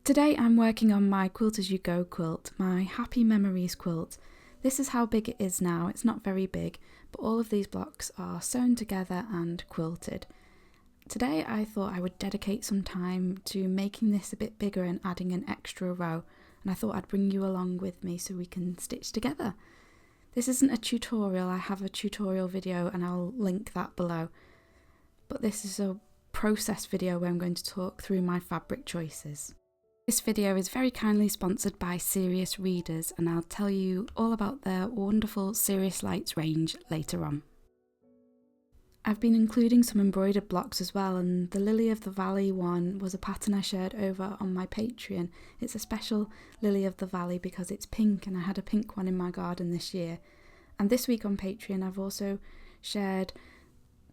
Today I'm working on my Quilt As You Go quilt, my Happy Memories quilt. This is how big it is now. It's not very big, but all of these blocks are sewn together and quilted. Today I thought I would dedicate some time to making this a bit bigger and adding an extra row, and I thought I'd bring you along with me so we can stitch together. This isn't a tutorial. I have a tutorial video and I'll link that below, but this is a process video where I'm going to talk through my fabric choices. This video is very kindly sponsored by Serious Readers, and I'll tell you all about their wonderful Serious Lights range later on. I've been including some embroidered blocks as well, and the Lily of the Valley one was a pattern I shared over on my Patreon. It's a special Lily of the Valley because it's pink, and I had a pink one in my garden this year. And this week on Patreon I've also shared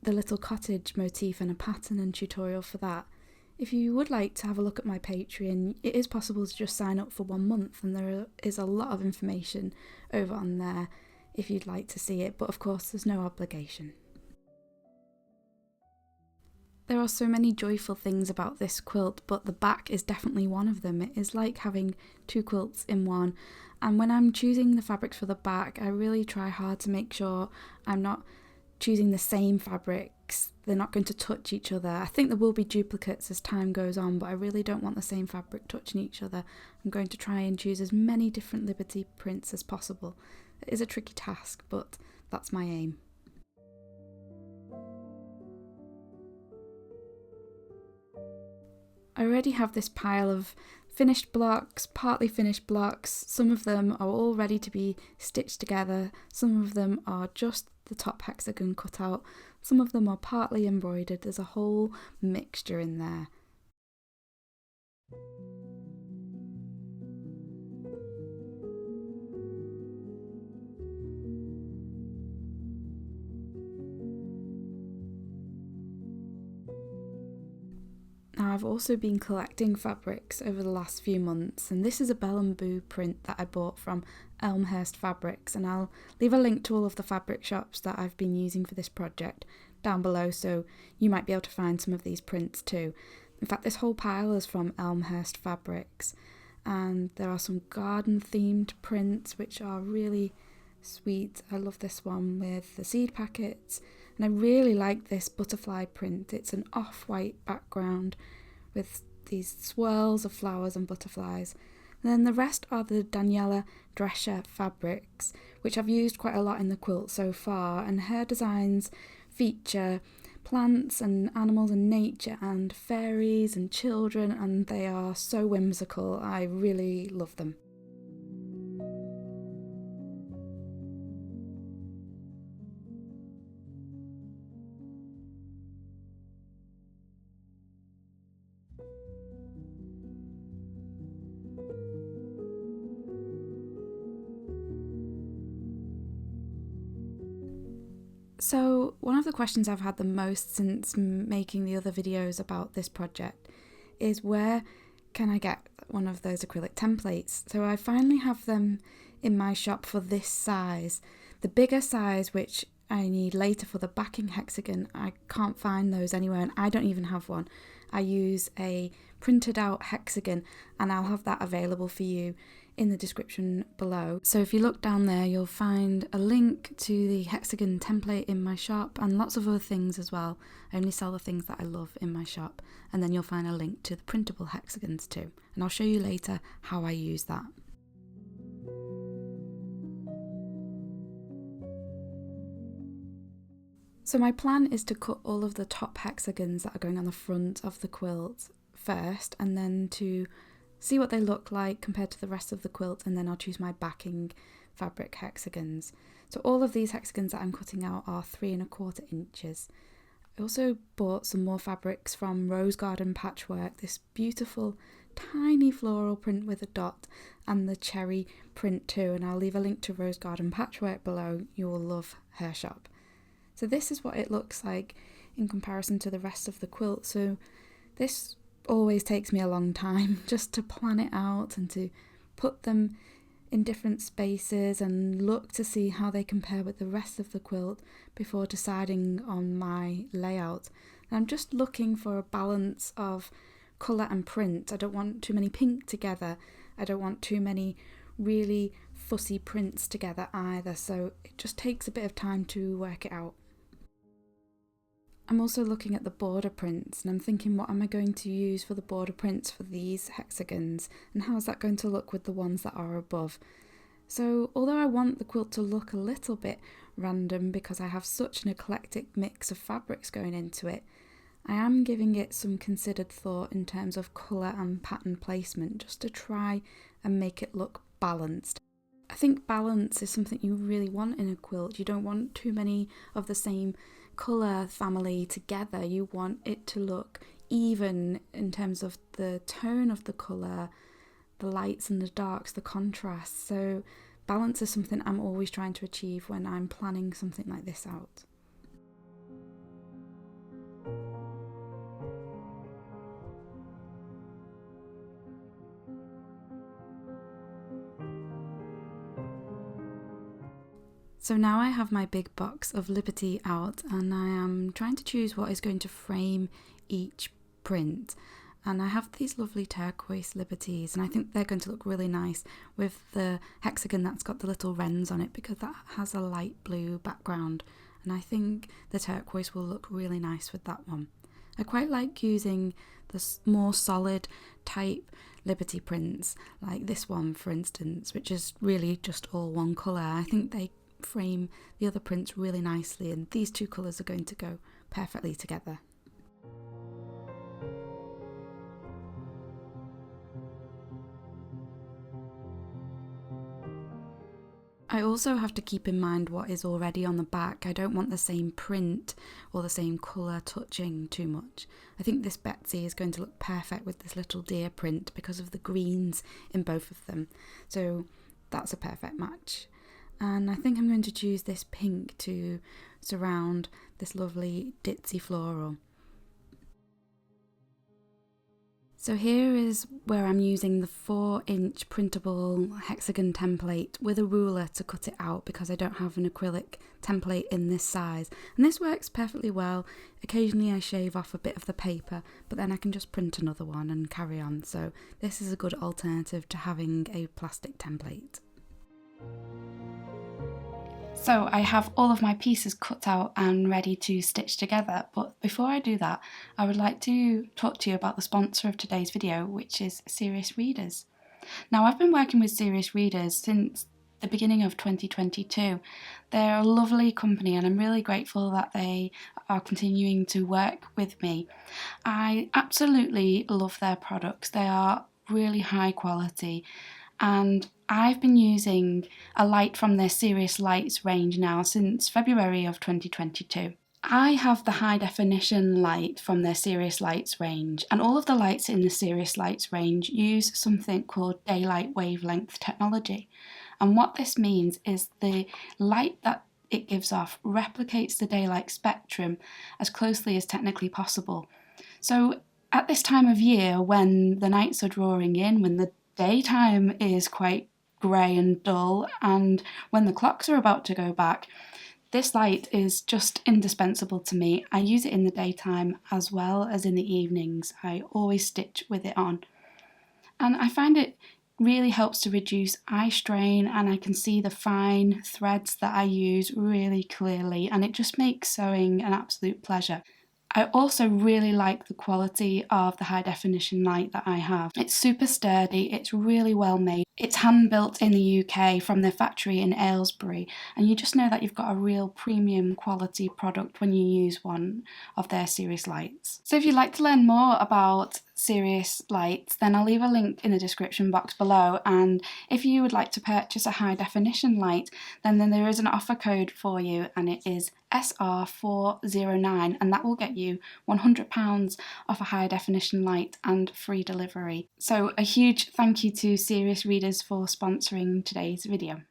the little cottage motif and a pattern and tutorial for that. If you would like to have a look at my Patreon, it is possible to just sign up for 1 month, and there is a lot of information over on there if you'd like to see it, but of course there's no obligation. There are so many joyful things about this quilt, but the back is definitely one of them. It is like having 2 quilts in one, and when I'm choosing the fabrics for the back, I really try hard to make sure I'm not choosing the same fabrics. They're not going to touch each other. I think there will be duplicates as time goes on, but I really don't want the same fabric touching each other. I'm going to try and choose as many different Liberty prints as possible. It is a tricky task, but that's my aim. I already have this pile of finished blocks, partly finished blocks. Some of them are all ready to be stitched together. Some of them are just the top hexagon cut out. Some of them are partly embroidered. There's a whole mixture in there. Now I've also been collecting fabrics over the last few months, and this is a Bell and Boo print that I bought from Elmhurst Fabrics, and I'll leave a link to all of the fabric shops that I've been using for this project down below, so you might be able to find some of these prints too. In fact, this whole pile is from Elmhurst Fabrics, and there are some garden themed prints which are really sweet. I love this one with the seed packets, and I really like this butterfly print. It's an off-white background with these swirls of flowers and butterflies. And then the rest are the Daniela Drescher fabrics, which I've used quite a lot in the quilt so far, and her designs feature plants and animals and nature and fairies and children, and they are so whimsical. I really love them. So one of the questions I've had the most since making the other videos about this project is where can I get one of those acrylic templates? So I finally have them in my shop for this size. The bigger size, which I need later for the backing hexagon, I can't find those anywhere, and I don't even have one. I use a printed out hexagon, and I'll have that available for you in the description below. So if you look down there, you'll find a link to the hexagon template in my shop and lots of other things as well. I only sell the things that I love in my shop, and then you'll find a link to the printable hexagons too, and I'll show you later how I use that. So my plan is to cut all of the top hexagons that are going on the front of the quilt first, and then to see what they look like compared to the rest of the quilt, and then I'll choose my backing fabric hexagons. So all of these hexagons that I'm cutting out are 3¼ inches. I also bought some more fabrics from Rose Garden Patchwork, this beautiful tiny floral print with a dot, and the cherry print too, and I'll leave a link to Rose Garden Patchwork below. You will love her shop. So this is what it looks like in comparison to the rest of the quilt. So this always takes me a long time just to plan it out and to put them in different spaces and look to see how they compare with the rest of the quilt before deciding on my layout. And I'm just looking for a balance of colour and print. I don't want too many pink together. I don't want too many really fussy prints together either, so it just takes a bit of time to work it out. I'm also looking at the border prints and I'm thinking, what am I going to use for the border prints for these hexagons, and how is that going to look with the ones that are above? So although I want the quilt to look a little bit random because I have such an eclectic mix of fabrics going into it, I am giving it some considered thought in terms of colour and pattern placement, just to try and make it look balanced. I think balance is something you really want in a quilt. You don't want too many of the same colour family together. You want it to look even in terms of the tone of the colour, the lights and the darks, the contrast. So balance is something I'm always trying to achieve when I'm planning something like this out. So now I have my big box of Liberty out and I am trying to choose what is going to frame each print. And I have these lovely turquoise Liberties, and I think they're going to look really nice with the hexagon that's got the little wrens on it, because that has a light blue background, and I think the turquoise will look really nice with that one. I quite like using the more solid type Liberty prints, like this one for instance, which is really just all one colour. I think they frame the other prints really nicely, and these two colours are going to go perfectly together. I also have to keep in mind what is already on the back. I don't want the same print or the same colour touching too much. I think this Betsy is going to look perfect with this little deer print because of the greens in both of them. So that's a perfect match. And I think I'm going to choose this pink to surround this lovely ditzy floral. So here is where I'm using the 4-inch printable hexagon template with a ruler to cut it out, because I don't have an acrylic template in this size. And this works perfectly well. Occasionally I shave off a bit of the paper, but then I can just print another one and carry on. So this is a good alternative to having a plastic template. So I have all of my pieces cut out and ready to stitch together, but before I do that, I would like to talk to you about the sponsor of today's video, which is Serious Readers. Now, I've been working with Serious Readers since the beginning of 2022. They're a lovely company and I'm really grateful that they are continuing to work with me. I absolutely love their products. They are really high quality, and I've been using a light from their Serious Lights range now since February of 2022. I have the high definition light from their Serious Lights range, and all of the lights in the Serious Lights range use something called daylight wavelength technology. And what this means is the light that it gives off replicates the daylight spectrum as closely as technically possible. So at this time of year, when the nights are drawing in, when the daytime is quite grey and dull, and when the clocks are about to go back, this light is just indispensable to me. I use it in the daytime as well as in the evenings. I always stitch with it on. And I find it really helps to reduce eye strain, and I can see the fine threads that I use really clearly, and it just makes sewing an absolute pleasure. I also really like the quality of the high definition light that I have. It's super sturdy, it's really well made. It's hand built in the UK from their factory in Aylesbury, and you just know that you've got a real premium quality product when you use one of their Serious Lights. So if you'd like to learn more about Serious Lights, then I'll leave a link in the description box below, and if you would like to purchase a high definition light, then there is an offer code for you, and it is SR409, and that will get you £100 off a high definition light and free delivery. So a huge thank you to Serious Readers for sponsoring today's video.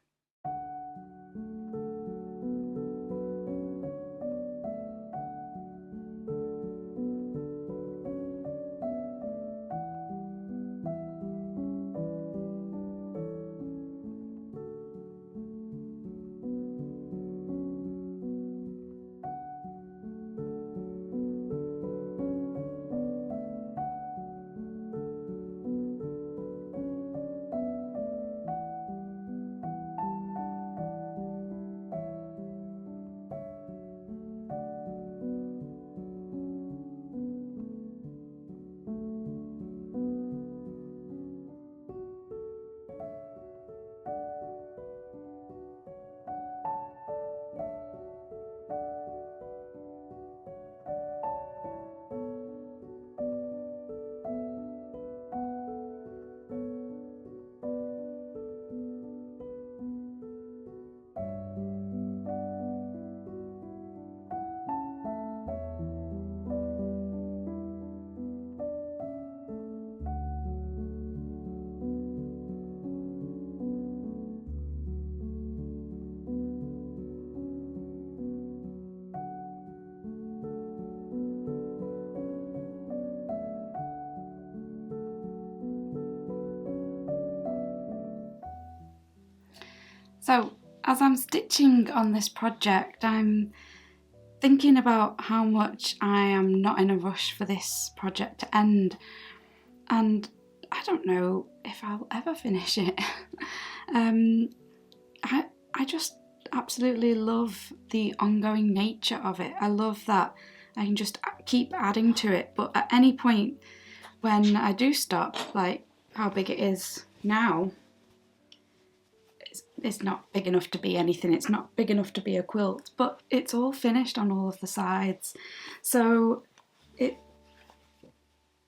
So as I'm stitching on this project, I'm thinking about how much I am not in a rush for this project to end, and I don't know if I'll ever finish it. I just absolutely love the ongoing nature of it. I love that I can just keep adding to it, but at any point when I do stop, like how big it is now, it's not big enough to be anything. It's not big enough to be a quilt, but it's all finished on all of the sides. So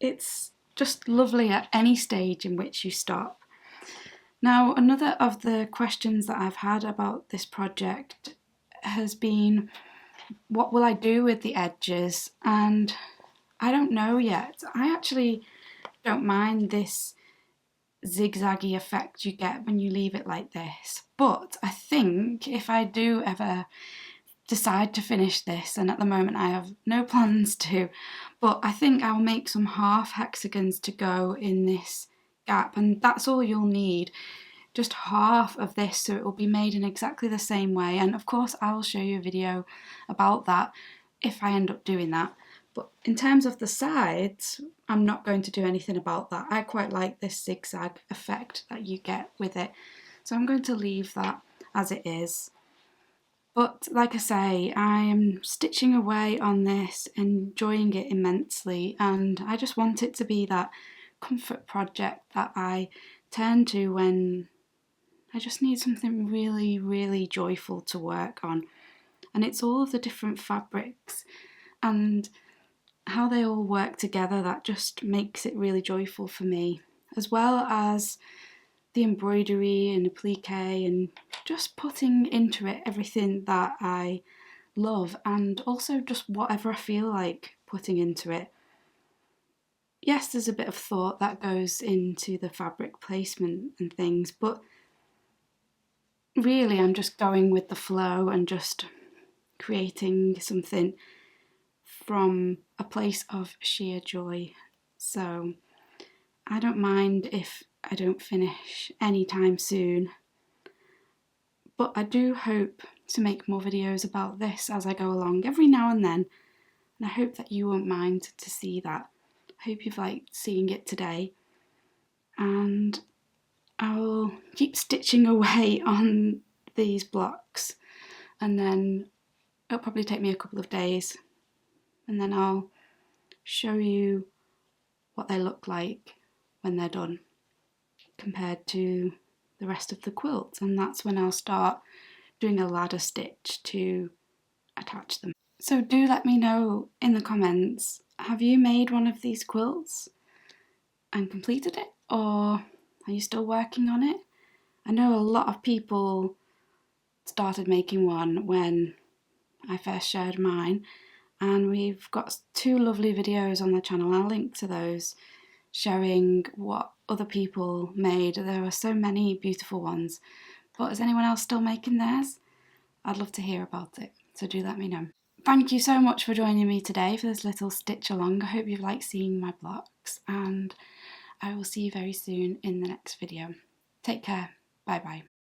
it's just lovely at any stage in which you stop. Now, another of the questions that I've had about this project has been, what will I do with the edges? And I don't know yet. I actually don't mind this zigzaggy effect you get when you leave it like this, but I think if I do ever decide to finish this, and at the moment I have no plans to, but I think I'll make some half hexagons to go in this gap, and that's all you'll need, just half of this, so it will be made in exactly the same way. And of course I will show you a video about that if I end up doing that. But in terms of the sides, I'm not going to do anything about that. I quite like this zigzag effect that you get with it, so I'm going to leave that as it is. But like I say, I am stitching away on this, enjoying it immensely, and I just want it to be that comfort project that I turn to when I just need something really, really joyful to work on. And it's all of the different fabrics and how they all work together that just makes it really joyful for me, as well as the embroidery and applique and just putting into it everything that I love, and also just whatever I feel like putting into it. Yes, there's a bit of thought that goes into the fabric placement and things, but really I'm just going with the flow and just creating something from a place of sheer joy. So I don't mind if I don't finish anytime soon, but I do hope to make more videos about this as I go along every now and then, and I hope that you won't mind to see that. I hope you've liked seeing it today, and I'll keep stitching away on these blocks, and then it'll probably take me a couple of days, and then I'll show you what they look like when they're done compared to the rest of the quilt, and that's when I'll start doing a ladder stitch to attach them. So do let me know in the comments, have you made one of these quilts and completed it, or are you still working on it? I know a lot of people started making one when I first shared mine, and we've got 2 lovely videos on the channel. I'll link to those showing what other people made. There are so many beautiful ones, but is anyone else still making theirs? I'd love to hear about it, so do let me know. Thank you so much for joining me today for this little stitch along. I hope you've liked seeing my blocks, and I will see you very soon in the next video. Take care. Bye bye.